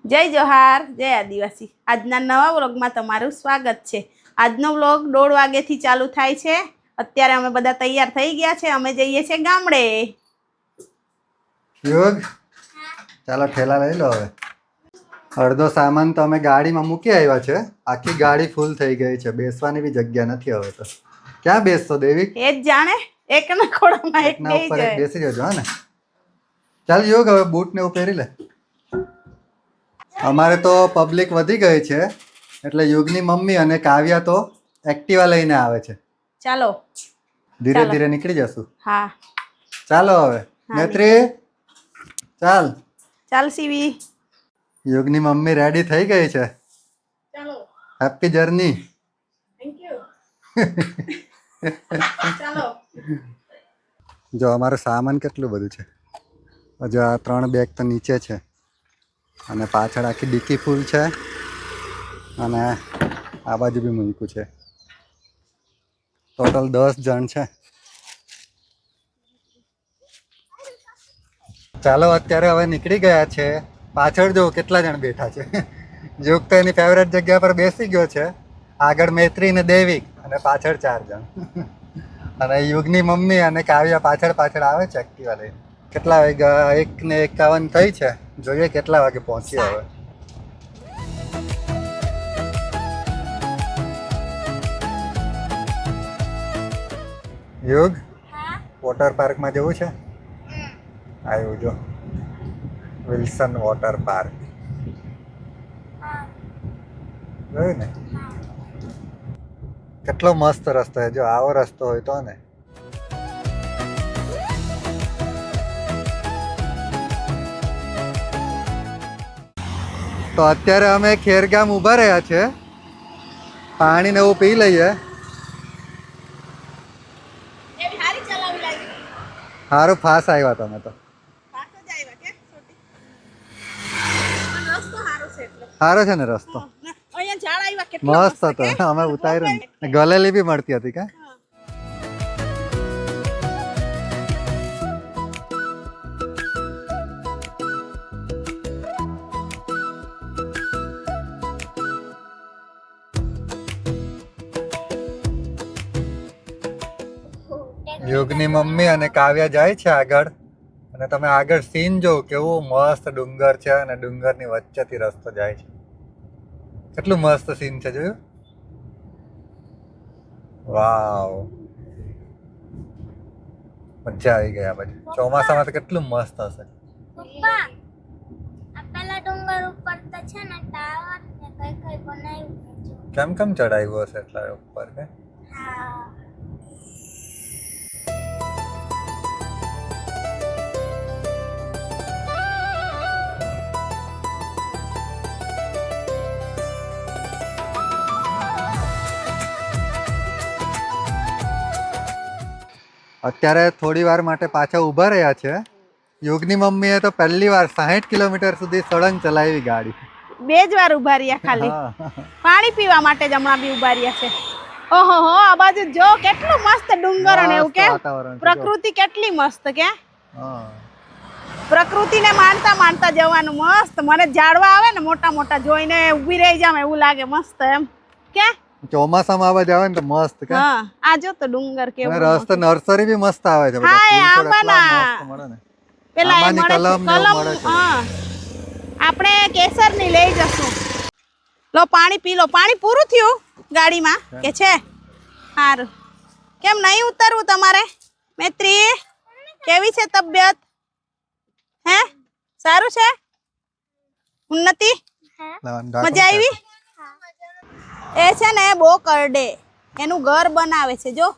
જય જોહાર, જય આદિવાસી। આજના નવા વ્લોગમાં તમારું સ્વાગત છે। આજનો વ્લોગ 1:30 વાગ્યાથી ચાલુ થાય છે। અત્યારે અમે બધા તૈયાર થઈ ગયા છે, અમે જઈએ છીએ ગામડે। યોગ ચાલો ઠેલા લઈ લો। હવે અડધો સામાન તો અમે ગાડીમાં મૂકી આવ્યા છે। આખી ગાડી ફૂલ થઈ ગઈ છે, બેસવાની બી જગ્યા નથી હવે તો। ક્યાં બેસતો દેવી? એ જ જાણે, એકના ખોળામાં એક એકના બેસી ઉપર એક જાય। બેસી જજો। હા ને, ચાલ યોગ હવે બૂટ ને એવું પહેરી લે। અમારે તો પબ્લિક વધી ગઈ છે, એટલે યુગની મમ્મી અને કાવ્યા તો એક્ટિવા લઈને આવે છે। ચાલો ધીરે ચાલો। ધીરે નીકળી જશું। હા ચાલો હવે હા, નેત્રી ચાલ। ચાલ સીવી। યુગની મમ્મી રેડી થઈ ગઈ છે। ચાલો, હેપી જર્ની। Thank you. ચાલો। જો અમારું સામાન કેટલું બધું છે। હજુ આ 3 બેગ તો નીચે છે, અને પાછળ આખી ડિક્કી ફૂલ છે, અને આ બાજુ બી મૂક્યું છે। ટોટલ 10 જણ છે। ચાલો અત્યારે હવે નીકળી ગયા છે। પાછળ જો કેટલા જણ બેઠા છે। યુગ તો એની ફેવરેટ જગ્યા પર બેસી ગયો છે। આગળ મૈત્રી ને દેવિક, અને પાછળ 4 જણ। અને યુગની મમ્મી અને કાવ્યા પાછળ પાછળ આવે છે એક્ટિવા લઈને। કેટલા વાગ્યા? 1:51 થઈ છે। જોઈએ કેટલા વાગે પહોંચીએ હવે। યુગ વોટર પાર્કમાં જવું છે। આવ્યું જો વિલ્સન વોટર પાર્ક, જોયું ને? કેટલો મસ્ત રસ્તો છે, જો આવો રસ્તો હોય તો ને। તો અત્યારે અમે ખેરગામ ઊભા રહ્યા છે, પાણી ને એવું પી લઈએ। સારું ફાસ આવ્યા તમે તો। સારો છે ને રસ્તો? મસ્ત હતો, અમે ઉતાર્યું ને, ગલેલી બી મળતી હતી કા? યુગની મમ્મી અને કાવ્યા જાય છે આગળ, અને તમે આગળ સીન જો કેવું મસ્ત ડુંગર છે, અને ડુંગરની વચ્ચેથી રસ્તો જાય છે। કેટલું મસ્ત સીન છે, જોયું? વાવ, મજા આવી ગઈ। આ બાજુ ચોમાસામાં તો કેટલું મસ્ત હશે। પપ્પા, આ પેલા ડુંગર ઉપર તો છે ને ટાવર ને કઈ કઈ બનાવ્યું છે। કેમ કેમ ચડાવ્યું હશે એટલા ઉપર કે? હા, અત્યારે થોડી વાર માટે પાછા ઊભા રહ્યા છે। યુગની મમ્મીએ તો પહેલી વાર 60 કિલોમીટર સુધી સળંગ ચલાવી ગાડી। 2 જ વાર ઉભા રહ્યા ખાલી, પાણી પીવા માટે જ હમણાં બી ઉભા રહ્યા છે। ઓહો હો, આ બાજુ જો કેટલું મસ્ત ડુંગર અને એવું કે પ્રકૃતિ કેટલી મસ્ત કે। પ્રકૃતિને માણતા માણતા જવાનું મસ્ત। મને ઝાડવા આવે ને મોટા મોટા જોઈને ઊભી રહી જામ એવું લાગે, મસ્ત એમ કે। ચોમાસામાં આવા જાવ ને તો મસ્ત કે? હા, આ જો તો ડુંગર કેવો રસ્તો, નર્સરી બી મસ્ત આવે છે, બધા ફૂલ તો એટલા મસ્ત મળે ને। પેલા એ આંબાની મળે છે કલમ ને એવું મળે છે। હા, આપણે કેસરની લઈ જશું। લો પાણી પી લો। પાણી પૂરું થયું ગાડીમાં કે છે? સારું, કેમ નહીં ઉતરવું તમારે? મૈત્રી કેવી છે તબિયત? હે સારું છે? ઉન્નતિ મજા આવી? એ છે ને બહુ કરડે, એનું ઘર બનાવે છે। જો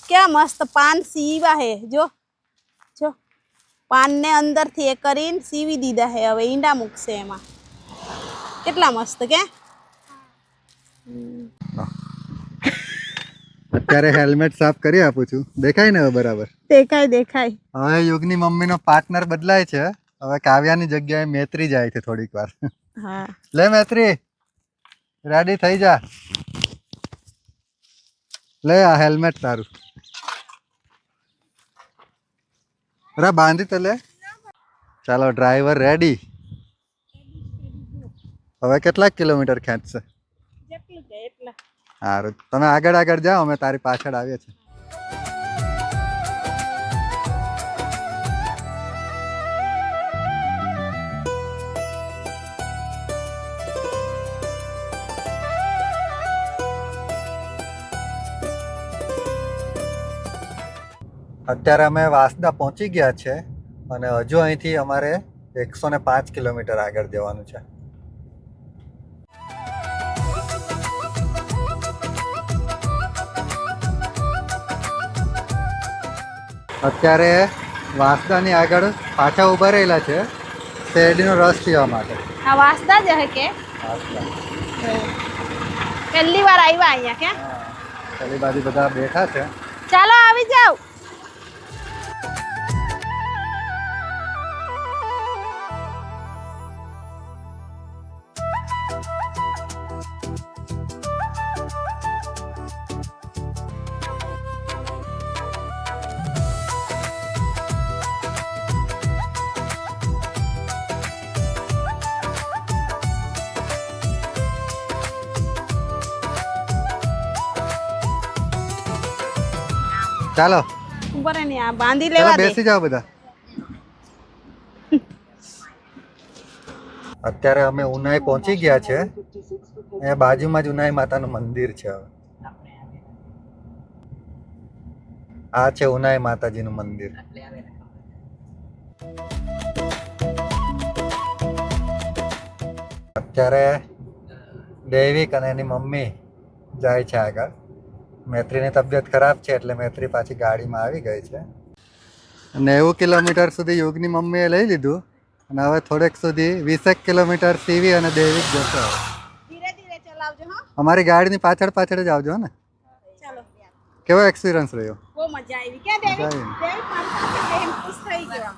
કેવા મસ્ત પાન સીવા હે, જો જો પાન ને અંદર થી એ કરીને સીવી દીધા હે। હવે ઈંડા મૂકશે એમાં, કેટલા મસ્ત કે। અત્યારે હેલ્મેટ સાફ કરી આપું છું, દેખાય ને હવે બરાબર? દેખાય દેખાય। હવે યુગની મમ્મીનો પાર્ટનર બદલાય છે। હવે કાવ્યાની જગ્યાએ મૈત્રી જાય છે થોડીક વાર। હા, લે મૈત્રી, રેડી થઈ જા। લે આ હેલ્મેટ તારું। અરે બાંધી તો લે। ચાલો ડ્રાઈવર રેડી। હવે કેટલાક કિલોમીટર ખેંચશે? જેટલું કે એટલા. સારું, તમે આગળ આગળ જાઓ, અમે તારી પાછળ આવીએ છીએ. અત્યારે અમે વાસદા પહોંચી ગયા છે અને હજુ અહીંથી અમારે 105 કિલોમીટર આગળ જવાનું છે. અત્યારે વાસદાની આગળ પાછા ઊભા રહેલા છે શેરડીનો રસ પીવા માટે. આ વાસદા જ હે કે વાસદા. પહેલી વાર આવ્યા અહીંયા કે? પેલી બાજુ બધા બેઠા છે. ચાલો આવી જાવ. ચાલો ઉપર ને આ બાંધી ચાલો, લેવા દે. બેસી જાઓ બધા. અત્યારે અમે ઉનાઈ પહોંચી ગયા છે. એ બાજુમાં જ ઉનાઈ માતાનું મંદિર છે. હવે આ છે ઉનાઈ માતાજીનું મંદિર. અત્યારે દૈવિક અને એની મમ્મી જાય છે આગળ. મૈત્રીની તબિયત ખરાબ છે એટલે મૈત્રી પાછી ગાડીમાં આવી ગઈ છે. 90 કિલોમીટર સુધી યોગની મમ્મીએ લઈ લીધું અને હવે થોડેક સુધી 20 કિલોમીટર સીવી અને દૈવિક જશે. ધીરે ધીરે ચલાવજો હો. અમારી ગાડીની પાછળ પાછળ જ આવજો ને. ચાલો. કેવો એક્સપિરિયન્સ રહ્યો? બહુ મજા આવી. ક્યાં દેવી? મજા આવી. દેવી મારી સાથે બેન ખુશ થઈ ગયો.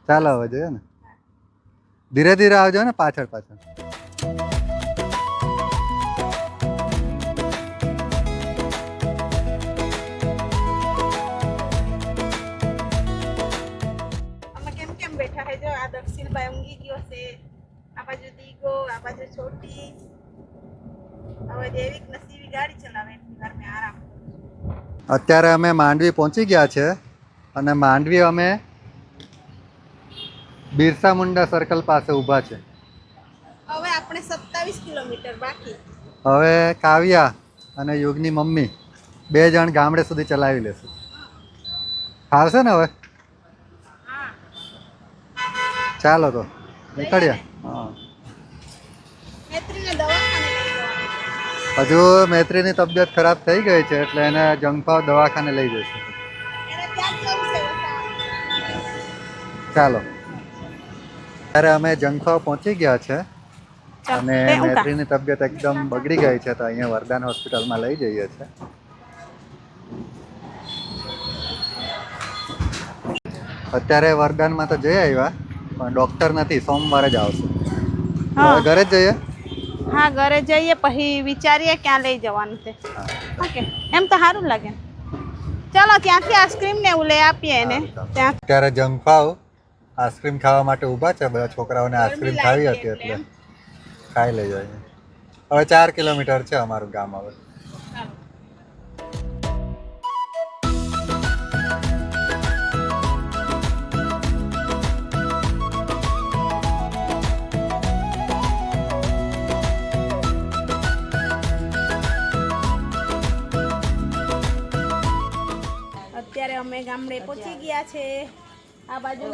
ચાલો હવે જોઈએ ને. ધીરે ધીરે આવજો ને પાછળ પાછળ. અમે કેમ કેમ બેઠા હે જો આ દક્ષિણભાઈ ઊંઘી ગયો છે. આ બાજુ દીગો, આ બાજુ છોટી. હવે દેવિક નસીબી ગાડી ચલાવે એટલી વાર મેં આરામ. અત્યારે અમે માંડવી પહોંચી ગયા છે અને માંડવી અમે બિરસા મુંડા સર્કલ પાસે ઊભા છે. હવે આપણે 27 કિલોમીટર બાકી. હવે કાવ્યા અને યોગની મમ્મી 2 જણ ગામડે સુધી ચલાવી લેશું. ફાવશે ને હવે? હા. ચાલો તો નીકળ્યા. હા, મૈત્રીને દવાખાને લઈ જવાનું. હજુ મૈત્રીની તબિયત ખરાબ થઈ ગઈ છે એટલે એને જંગભાવ દવાખાને લઈ જશે. એને ત્યાં જ જવું છે વસાવા. ચાલો, ત્યારે અમે જંગભાવ પહોંચી ગયા છે ચાલ, અને તે ઊંઘા. મૈત્રીની તબિયત એકદમ બગડી ગઈ છે તો અહીંયા વરદાન હોસ્પિટલમાં લઈ જઈએ છે. અત્યારે વરદાનમાં તો જઈ આવ્યા પણ ડૉક્ટર નથી, સોમવારે જ આવશે. હા. હવે ઘરે જ જઈએ. હા ઘરે જઈએ પછી વિચારીએ ક્યાં લઈ જવાનું છે. ઓકે એમ તો સારું લાગે. ચાલો ત્યાંથી આઈસ્ક્રીમ ને એવું લઈ આપીએ એને. ત્યાં અત્યારે જંગભાવ આઈસ્ક્રીમ ખાવા માટે ઊભા છે. બધા છોકરાઓને આઈસ્ક્રીમ ખાવી હતી એટલે ખાઈ લઈ જઈએ. હવે 4 કિલોમીટર છે અમારું ગામ. હવે અત્યારે અમે ગામડે પહોંચી ગયા છે. આ બાજુ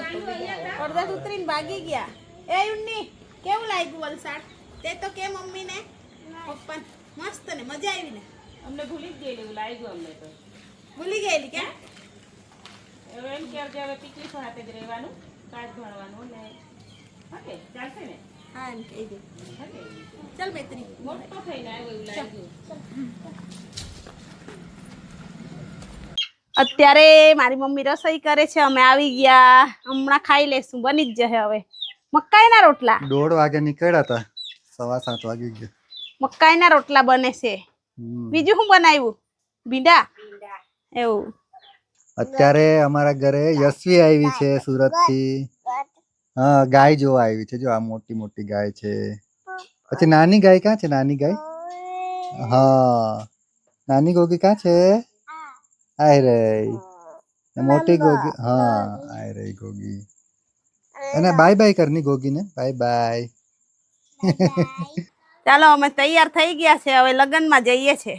અડધા ઉતરીને ભાગી ગયા. એ યુન્ની કેવું લાગ્યું વલસાડ? તે તો કે મમ્મીને પપ્પા મસ્ત ને મજા આવી ને? અમને ભૂલી જ ગયેલું એવું લાગ્યું અમને તો. ભૂલી ગયેલી ક્યાં? હવે એમ કે હવે પિકનિક સાથે જ રહેવાનું, કાચ ભણવાનું ને ઓકે ચાલશે ને? હા એમ કહી દે. ઓકે. ચાલ મૈત્રી. મોટો થઈને આવ્યો એવું લાગ્યું. અત્યારે મારી મમ્મી રસોઈ કરે છે. અમે આવી ગયા. હમણાં ખાઈ લેશું. બની જ જશે હવે. મકાઈના રોટલા. 1:30 વાગે નીકળ્યા હતા, 7:15 વાગી ગયા. મકાઈના રોટલા બને છે. બીજું શું બનાવ્યું? ભીંડા એવું. અત્યારે અમારા ઘરે યશવી આવી છે સુરત થી. હા, ગાય જોવા આવી છે. જો આ મોટી મોટી ગાય છે. પછી નાની ગાય ક્યાં છે? નાની ગાય હા, નાની ગોગી ક્યાં છે? આય રહી. મોટી ગોગી હા આય રહી ગોગી. અને બાય બાય કરની ગોગીને, બાય બાય. ચાલો અમે તૈયાર થઈ ગયા છે, હવે લગ્નમાં જઈએ છે.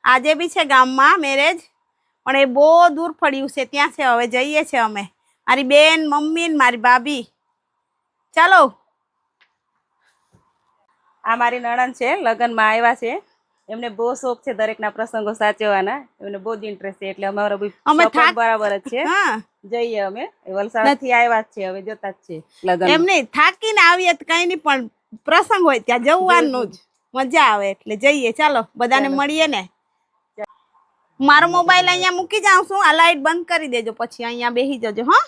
આજે બી છે ગામમાં મેરેજ, પણ એ બહુ દૂર પડ્યું છે, ત્યાં છે. હવે જઈએ છે અમે, મારી બેન, મમ્મી ને મારી ભાભી. ચાલો. આ મારી નણંદ છે, લગ્નમાં આવ્યા છે. એમને બહુ શોખ છે દરેકના પ્રસંગો સાચવવાના, એમને બહુ જ ઇન્ટરેસ્ટ છે. એટલે અમારો બી અમે સપોર્ટ બરાબર જ છે. હા જઈએ અમે, વલસાડ થી આવ્યા જ છે, હવે જતા જ છે લગ્ન. એમ નહીં, થાકીને આવીએ તો કઈ નહીં, પણ પ્રસંગ હોય ત્યાં જવાનું જ મજા આવે, એટલે જઈએ. ચાલો બધાને મળીએ ને. મારો મોબાઈલ અહીંયા મૂકી જાઉં છું, આ લાઈટ બંધ કરી દેજો, પછી અહીંયા બેસી જજો. હા.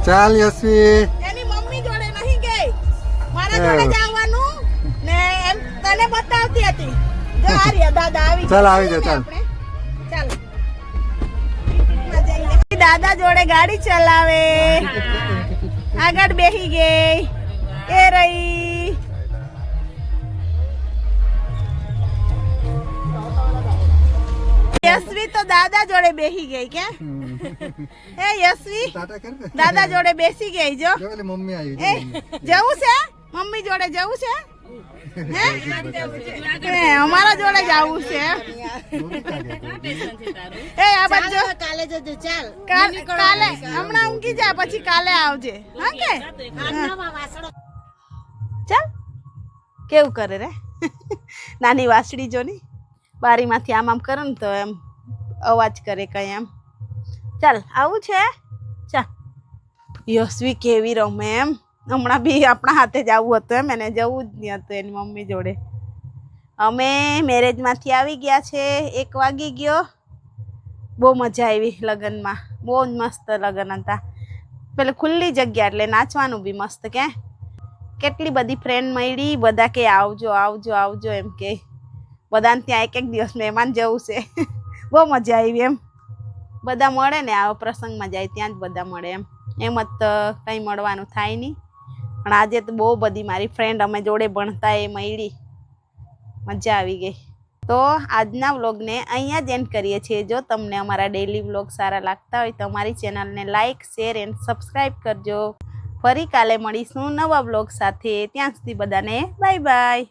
ચાલ યશવી. એની મમ્મી જોડે નહીં ગઈ, મારા જોડે જ આવવાનું ને એમ તને બતાવતી હતી. જો આ રહ્યા દાદા આવી ચાલ, ગયા. આવી જા, ચાલ. આપણે ચાલ દાદા જોડે ગાડી ચલાવે, આગળ બેહી ગઈ એ રહી. યશવી તો દાદા જોડે બેહી ગઈ કે હે યશવી ટાટા કર દે. દાદા જોડે બેસી ગઈ. જો જો પેલી મમ્મી આવી એ છે. જવું છે મમ્મી જોડે જવું છે હે અમારા જોડે જ આવવું છે એ આ બાજુ કાલે જજો ચાલ કાલે હમણાં ઊંઘી જા પછી કાલે આવજે હા કે ચાલ કેવું કરે રે નાની વાસળી જો ની બારીમાંથી આમ આમ કરે ને તો એમ અવાજ કરે કઈ એમ. ચાલ આવું છે ચાલ. યશવી કેવી રમે એમ. હમણાં બી આપણા હાથે જ આવવું હતું એમ, એને જવું જ નહીં હતું એની મમ્મી જોડે. અમે મેરેજમાંથી આવી ગયા છે, 1 વાગી ગયો. બહુ મજા આવી લગ્નમાં, બહુ જ મસ્ત લગ્ન હતા. પેલે ખુલ્લી જગ્યા એટલે નાચવાનું બી મસ્ત કે કેટલી બધી ફ્રેન્ડ મળી. બધા કે આવજો આવજો આવજો એમ કે બધાને ત્યાં એક દિવસ મહેમાન જવું છે. બહુ મજા આવી એમ. બધા મળે ને આવા પ્રસંગમાં જાય ત્યાં જ બધા મળે એમ. એમ જ તો કંઈ મળવાનું થાય નહીં. પણ આજે તો બહુ બધી મારી ફ્રેન્ડ અમે જોડે ભણતા એ મળી, મજા આવી ગઈ. તો આજના વ્લોગને અહીંયા જ એન્ડ કરીએ છીએ. જો તમને અમારા ડેઈલી વ્લોગ સારા લાગતા હોય તો અમારી ચેનલને લાઇક, શેર એન્ડ સબસ્ક્રાઈબ કરજો. ફરી કાલે મળીશું નવા વ્લોગ સાથે. ત્યાં સુધી બધાને બાય બાય.